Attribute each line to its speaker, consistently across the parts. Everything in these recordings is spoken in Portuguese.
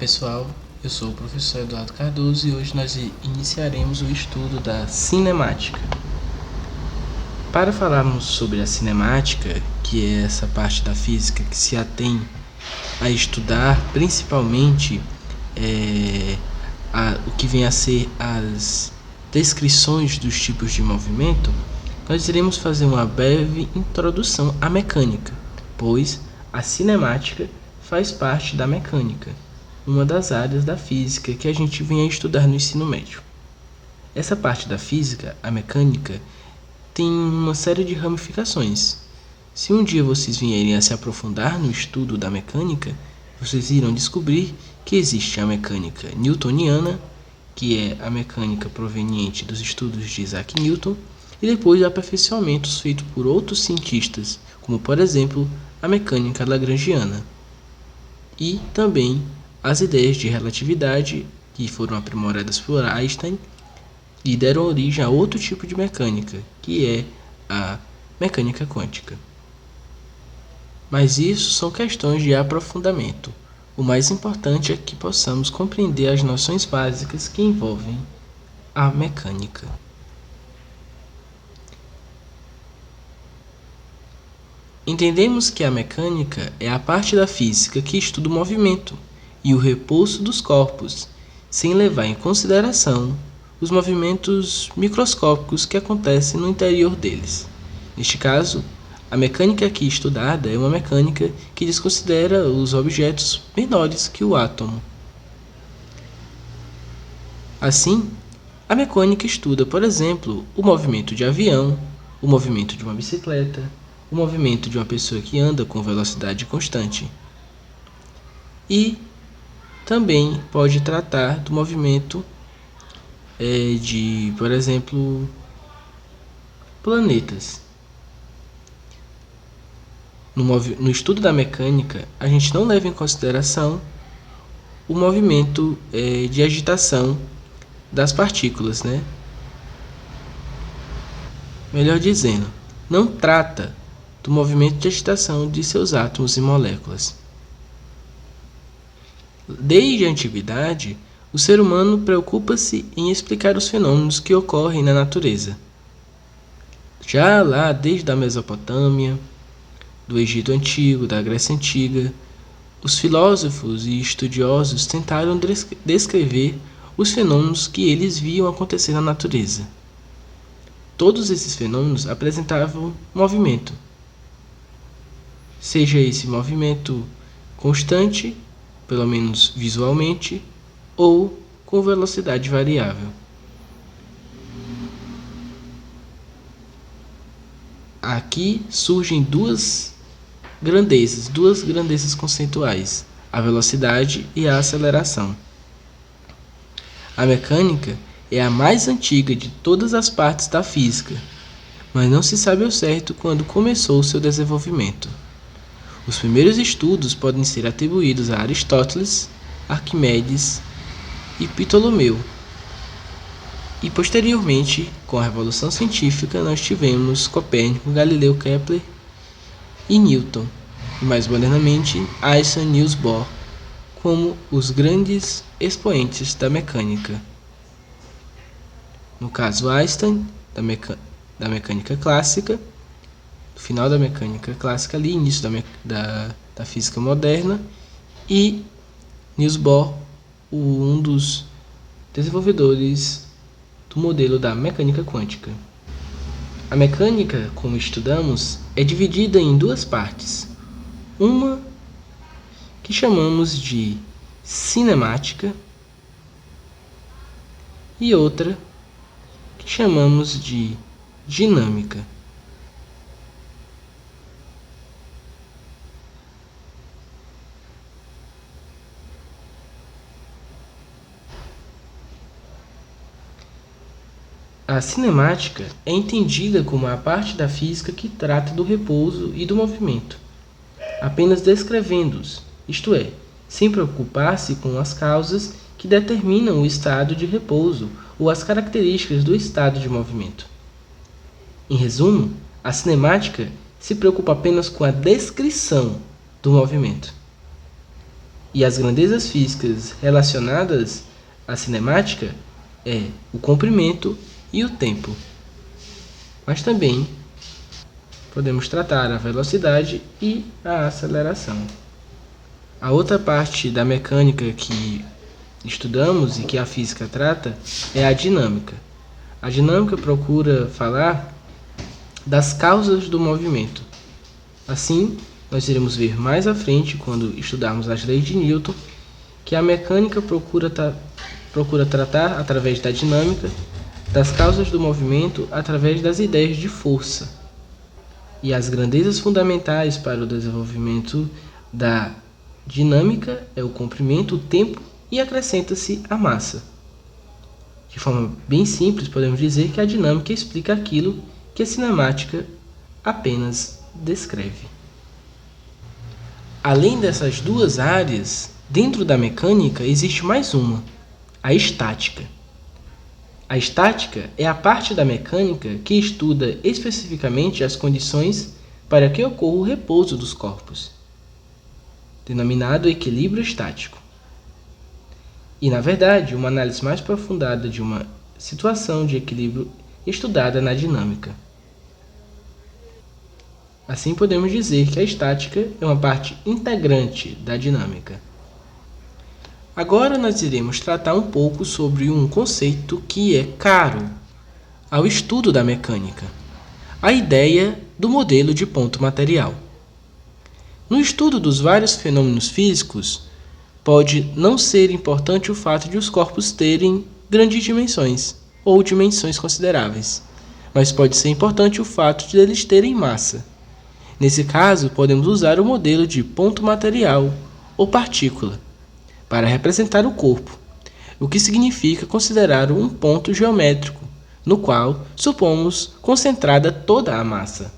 Speaker 1: pessoal, eu sou o professor Eduardo Cardoso e hoje nós iniciaremos o estudo da cinemática. Para falarmos sobre a cinemática, que é essa parte da física que se atém a estudar principalmente o que vem a ser as descrições dos tipos de movimento, nós iremos fazer uma breve introdução à mecânica, pois a cinemática faz parte da mecânica, uma das áreas da física que a gente vem a estudar no ensino médio. Essa parte da física, a mecânica, tem uma série de ramificações. Se um dia vocês vierem a se aprofundar no estudo da mecânica, vocês irão descobrir que existe a mecânica newtoniana, que é a mecânica proveniente dos estudos de Isaac Newton, e depois aperfeiçoamentos feitos por outros cientistas, como por exemplo a mecânica lagrangiana. E também as ideias de relatividade, que foram aprimoradas por Einstein e deram origem a outro tipo de mecânica, que é a mecânica quântica. Mas isso são questões de aprofundamento. O mais importante é que possamos compreender as noções básicas que envolvem a mecânica. Entendemos que a mecânica é a parte da física que estuda o movimento e o repouso dos corpos, sem levar em consideração os movimentos microscópicos que acontecem no interior deles. Neste caso, a mecânica aqui estudada é uma mecânica que desconsidera os objetos menores que o átomo. Assim, a mecânica estuda, por exemplo, o movimento de avião, o movimento de uma bicicleta, o movimento de uma pessoa que anda com velocidade constante. E também pode tratar do movimento de, por exemplo, planetas. No estudo da mecânica, a gente não leva em consideração o movimento de agitação das partículas, né? Melhor dizendo, não trata do movimento de agitação de seus átomos e moléculas. Desde a antiguidade, o ser humano preocupa-se em explicar os fenômenos que ocorrem na natureza. Já lá desde a Mesopotâmia, do Egito Antigo, da Grécia Antiga, os filósofos e estudiosos tentaram descrever os fenômenos que eles viam acontecer na natureza. Todos esses fenômenos apresentavam movimento, seja esse movimento constante, pelo menos visualmente, ou com velocidade variável. Aqui surgem duas grandezas conceituais, a velocidade e a aceleração. A mecânica é a mais antiga de todas as partes da física, mas não se sabe ao certo quando começou seu desenvolvimento. Os primeiros estudos podem ser atribuídos a Aristóteles, Arquimedes e Ptolomeu. E posteriormente, com a Revolução Científica, nós tivemos Copérnico, Galileu, Kepler e Newton, e mais modernamente Einstein e Niels Bohr, como os grandes expoentes da mecânica. No caso, Einstein, da mecânica clássica, final da mecânica clássica ali, início da física moderna, e Niels Bohr, um dos desenvolvedores do modelo da mecânica quântica. A mecânica, como estudamos, é dividida em duas partes. Uma que chamamos de cinemática e outra que chamamos de dinâmica. A cinemática é entendida como a parte da física que trata do repouso e do movimento, apenas descrevendo-os, isto é, sem preocupar-se com as causas que determinam o estado de repouso ou as características do estado de movimento. Em resumo, a cinemática se preocupa apenas com a descrição do movimento. E as grandezas físicas relacionadas à cinemática é o comprimento e o tempo. Mas também podemos tratar a velocidade e a aceleração. A outra parte da mecânica que estudamos e que a física trata é a dinâmica. A dinâmica procura falar das causas do movimento. Assim, nós iremos ver mais à frente, quando estudarmos as leis de Newton, que a mecânica procura tratar, através da dinâmica, das causas do movimento através das ideias de força. E as grandezas fundamentais para o desenvolvimento da dinâmica é o comprimento, o tempo e acrescenta-se a massa. De forma bem simples, podemos dizer que a dinâmica explica aquilo que a cinemática apenas descreve. Além dessas duas áreas, dentro da mecânica existe mais uma, a estática. A estática é a parte da mecânica que estuda especificamente as condições para que ocorra o repouso dos corpos, denominado equilíbrio estático. E, na verdade, uma análise mais aprofundada de uma situação de equilíbrio estudada na dinâmica. Assim, podemos dizer que a estática é uma parte integrante da dinâmica. Agora nós iremos tratar um pouco sobre um conceito que é caro ao estudo da mecânica, a ideia do modelo de ponto material. No estudo dos vários fenômenos físicos, pode não ser importante o fato de os corpos terem grandes dimensões ou dimensões consideráveis, mas pode ser importante o fato de eles terem massa. Nesse caso, podemos usar o modelo de ponto material ou partícula para representar o corpo, o que significa considerar um ponto geométrico, no qual supomos concentrada toda a massa.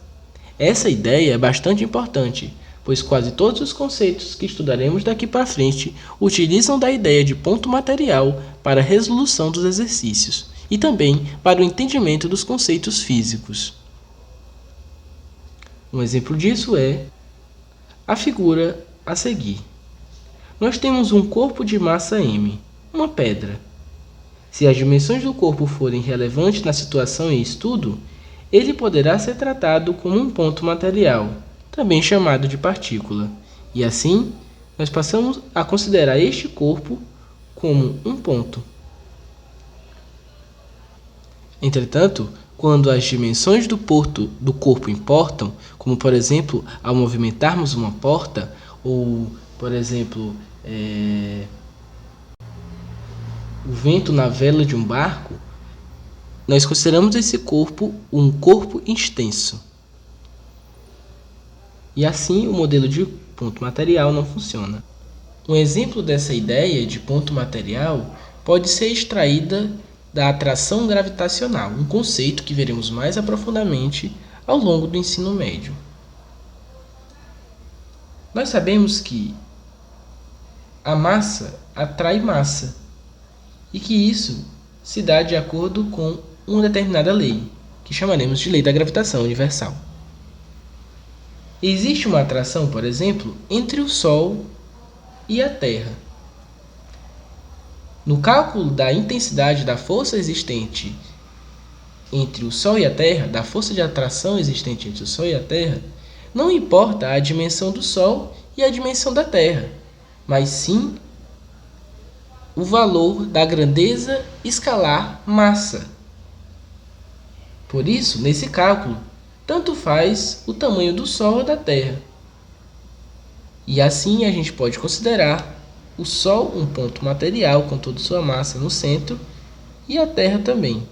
Speaker 1: Essa ideia é bastante importante, pois quase todos os conceitos que estudaremos daqui para frente utilizam da ideia de ponto material para a resolução dos exercícios e também para o entendimento dos conceitos físicos. Um exemplo disso é a figura a seguir. Nós temos um corpo de massa m, uma pedra. Se as dimensões do corpo forem relevantes na situação em estudo, ele poderá ser tratado como um ponto material, também chamado de partícula, e assim nós passamos a considerar este corpo como um ponto. Entretanto, quando as dimensões do corpo importam, como por exemplo ao movimentarmos uma porta, ou por exemplo o vento na vela de um barco, nós consideramos esse corpo um corpo extenso. E assim o modelo de ponto material não funciona. Um exemplo dessa ideia de ponto material pode ser extraída da atração gravitacional, um conceito que veremos mais aprofundadamente ao longo do ensino médio. Nós sabemos que a massa atrai massa e que isso se dá de acordo com uma determinada lei, que chamaremos de lei da gravitação universal. Existe uma atração, por exemplo, entre o Sol e a Terra. No cálculo da intensidade da força existente entre o Sol e a Terra, da força de atração existente entre o Sol e a Terra, não importa a dimensão do Sol e a dimensão da Terra, mas sim o valor da grandeza escalar massa. Por isso, nesse cálculo, tanto faz o tamanho do Sol ou da Terra. E assim a gente pode considerar o Sol um ponto material com toda sua massa no centro e a Terra também.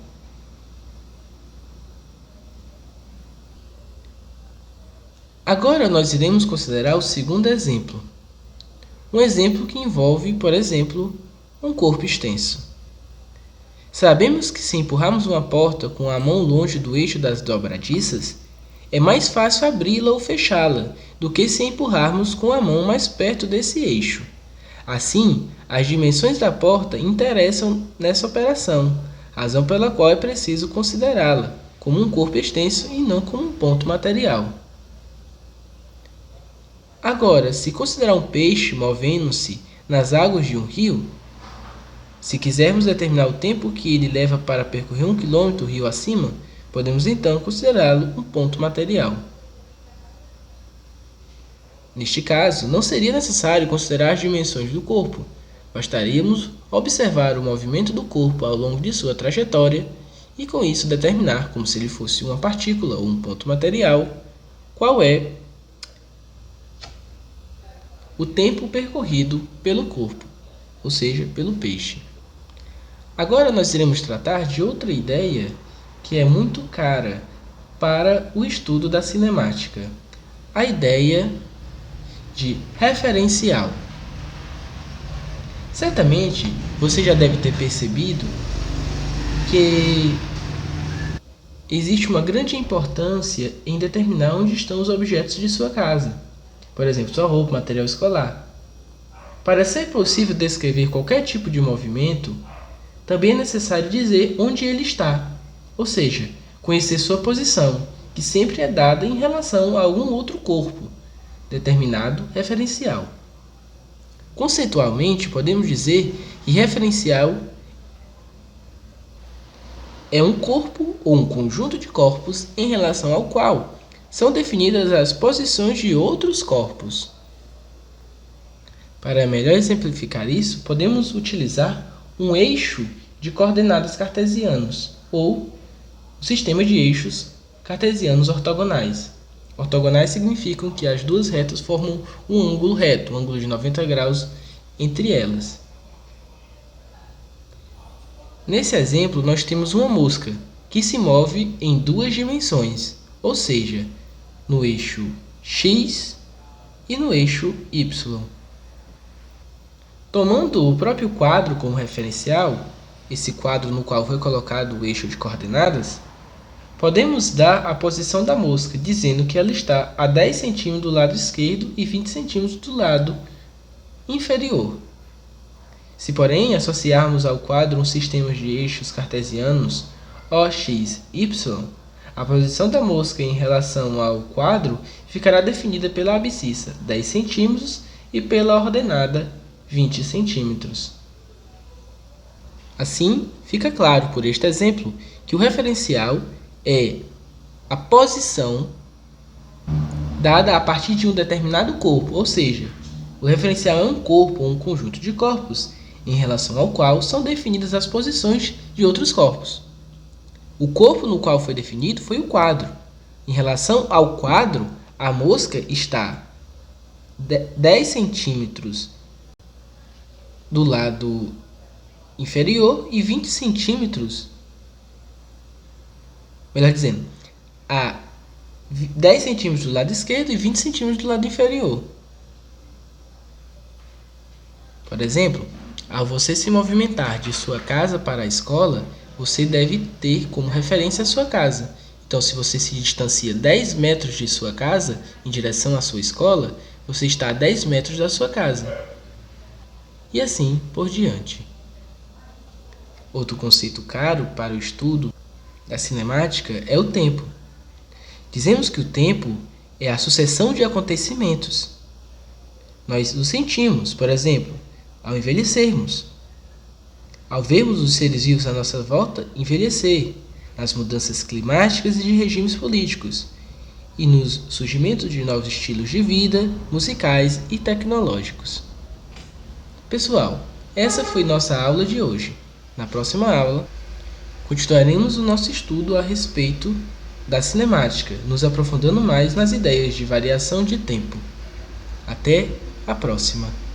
Speaker 1: Agora nós iremos considerar o segundo exemplo. Um exemplo que envolve, por exemplo, um corpo extenso. Sabemos que se empurrarmos uma porta com a mão longe do eixo das dobradiças, é mais fácil abri-la ou fechá-la do que se empurrarmos com a mão mais perto desse eixo. Assim, as dimensões da porta interessam nessa operação, razão pela qual é preciso considerá-la como um corpo extenso e não como um ponto material. Agora, se considerar um peixe movendo-se nas águas de um rio, se quisermos determinar o tempo que ele leva para percorrer 1 km rio acima, podemos então considerá-lo um ponto material. Neste caso, não seria necessário considerar as dimensões do corpo, bastaríamos observar o movimento do corpo ao longo de sua trajetória e com isso determinar, como se ele fosse uma partícula ou um ponto material, qual é o tempo percorrido pelo corpo, ou seja, pelo peixe. Agora nós iremos tratar de outra ideia que é muito cara para o estudo da cinemática, a ideia de referencial. Certamente você já deve ter percebido que existe uma grande importância em determinar onde estão os objetos de sua casa, por exemplo, sua roupa, material escolar. Para ser possível descrever qualquer tipo de movimento, também é necessário dizer onde ele está, ou seja, conhecer sua posição, que sempre é dada em relação a algum outro corpo, determinado referencial. Conceitualmente, podemos dizer que referencial é um corpo ou um conjunto de corpos em relação ao qual são definidas as posições de outros corpos. Para melhor exemplificar isso, podemos utilizar um eixo de coordenadas cartesianos ou o sistema de eixos cartesianos ortogonais. Ortogonais significam que as duas retas formam um ângulo reto, um ângulo de 90 graus entre elas. Nesse exemplo, nós temos uma mosca que se move em duas dimensões, ou seja, no eixo x e no eixo y. Tomando o próprio quadro como referencial, esse quadro no qual foi colocado o eixo de coordenadas, podemos dar a posição da mosca, dizendo que ela está a 10 cm do lado esquerdo e 20 cm do lado inferior. Se, porém, associarmos ao quadro um sistema de eixos cartesianos OX, Y, a posição da mosca em relação ao quadro ficará definida pela abscissa 10 cm e pela ordenada 20 cm. Assim, fica claro por este exemplo que o referencial é a posição dada a partir de um determinado corpo, ou seja, o referencial é um corpo ou um conjunto de corpos em relação ao qual são definidas as posições de outros corpos. O corpo no qual foi definido foi o quadro. Em relação ao quadro, a mosca está 10 centímetros do lado inferior e 20 centímetros, melhor dizendo, a 10 centímetros do lado esquerdo e 20 centímetros do lado inferior. Por exemplo, ao você se movimentar de sua casa para a escola, você deve ter como referência a sua casa. Então, se você se distancia 10 metros de sua casa em direção à sua escola, você está a 10 metros da sua casa. E assim por diante. Outro conceito caro para o estudo da cinemática é o tempo. Dizemos que o tempo é a sucessão de acontecimentos. Nós o sentimos, por exemplo, ao envelhecermos, ao vermos os seres vivos à nossa volta envelhecer, nas mudanças climáticas e de regimes políticos, e nos surgimentos de novos estilos de vida, musicais e tecnológicos. Pessoal, essa foi nossa aula de hoje. Na próxima aula, continuaremos o nosso estudo a respeito da cinemática, nos aprofundando mais nas ideias de variação de tempo. Até a próxima!